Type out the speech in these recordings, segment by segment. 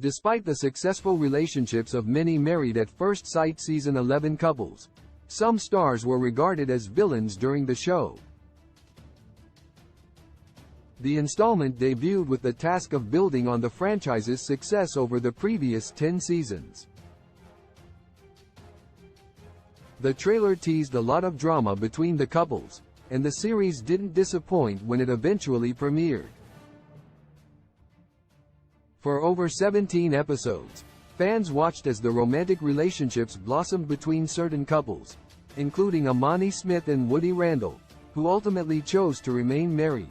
Despite the successful relationships of many Married at First Sight Season 11 couples, some stars were regarded as villains during the show. The installment debuted with the task of building on the franchise's success over the previous 10 seasons. The trailer teased a lot of drama between the couples, and the series didn't disappoint when it eventually premiered. For over 17 episodes, fans watched as the romantic relationships blossomed between certain couples, including Amani Smith and Woody Randall, who ultimately chose to remain married.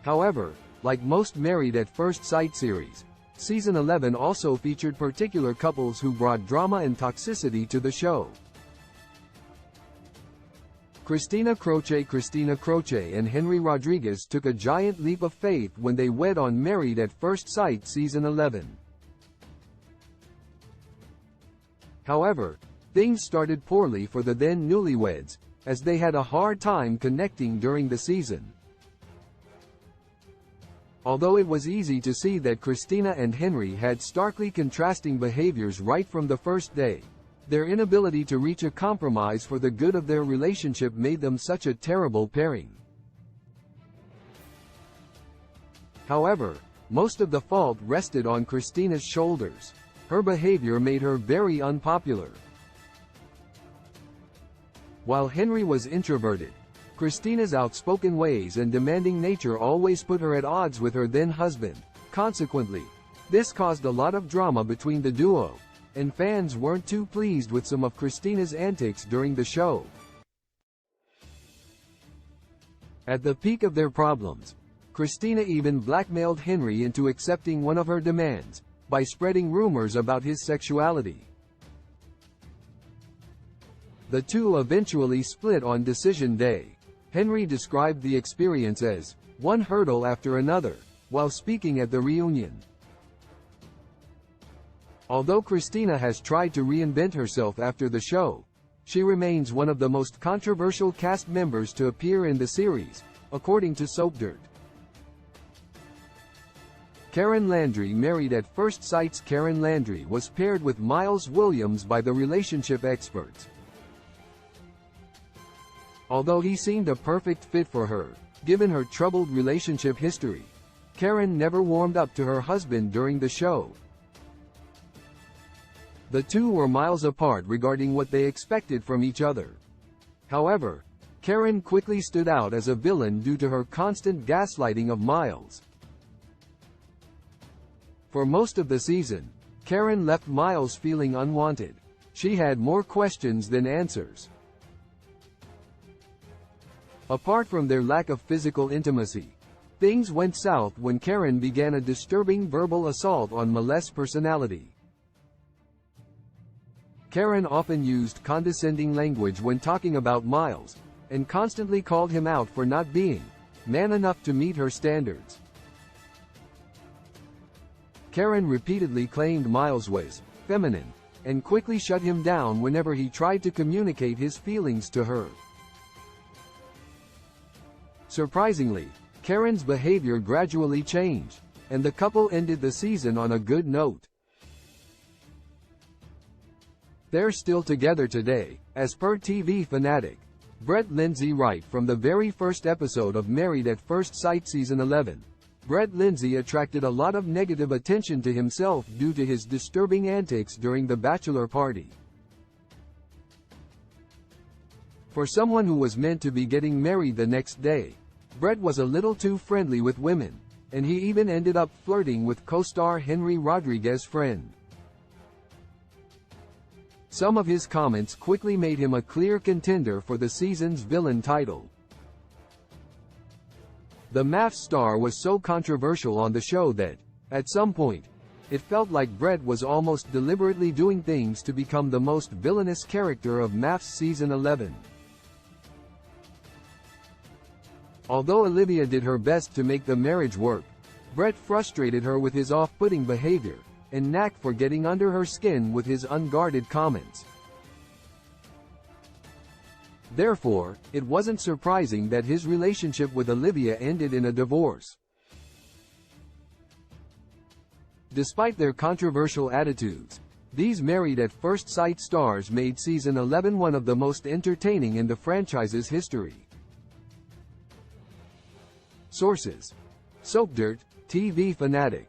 However, like most Married at First Sight series, Season 11 also featured particular couples who brought drama and toxicity to the show. Cristina Croce and Henry Rodriguez took a giant leap of faith when they wed on Married at First Sight Season 11. However, things started poorly for the then newlyweds, as they had a hard time connecting during the season. Although it was easy to see that Cristina and Henry had starkly contrasting behaviors right from the first day, their inability to reach a compromise for the good of their relationship made them such a terrible pairing. However, most of the fault rested on Cristina's shoulders. Her behavior made her very unpopular. While Henry was introverted, Cristina's outspoken ways and demanding nature always put her at odds with her then husband. Consequently, this caused a lot of drama between the duo, and fans weren't too pleased with some of Cristina's antics during the show. At the peak of their problems, Cristina even blackmailed Henry into accepting one of her demands, by spreading rumors about his sexuality. The two eventually split on decision day. Henry described the experience as one hurdle after another, while speaking at the reunion. Although Cristina has tried to reinvent herself after the show, she remains one of the most controversial cast members to appear in the series, according to SoapDirt. Karen Landry. Married at First Sight's Karen Landry was paired with Miles Williams by the relationship experts. Although he seemed a perfect fit for her, given her troubled relationship history, Karen never warmed up to her husband during the show. The two were miles apart regarding what they expected from each other. However, Karen quickly stood out as a villain due to her constant gaslighting of Miles. For most of the season, Karen left Miles feeling unwanted. She had more questions than answers. Apart from their lack of physical intimacy, things went south when Karen began a disturbing verbal assault on Miles' personality. Karen often used condescending language when talking about Miles, and constantly called him out for not being man enough to meet her standards. Karen repeatedly claimed Miles was feminine, and quickly shut him down whenever he tried to communicate his feelings to her. Surprisingly, Karen's behavior gradually changed, and the couple ended the season on a good note. They're still together today, as per TV Fanatic. Brett Lindsay. Right from the very first episode of Married at First Sight Season 11, Brett Lindsay attracted a lot of negative attention to himself due to his disturbing antics during the bachelor party. For someone who was meant to be getting married the next day, Brett was a little too friendly with women, and he even ended up flirting with co-star Henry Rodriguez's friend. Some of his comments quickly made him a clear contender for the season's villain title. The MAFS star was so controversial on the show that, at some point, it felt like Brett was almost deliberately doing things to become the most villainous character of MAFS Season 11. Although Olivia did her best to make the marriage work, Brett frustrated her with his off-putting behavior, and knack for getting under her skin with his unguarded comments. Therefore, it wasn't surprising that his relationship with Olivia ended in a divorce. Despite their controversial attitudes, these Married at First Sight stars made season 11 one of the most entertaining in the franchise's history. Sources: Soapdirt, TV Fanatic.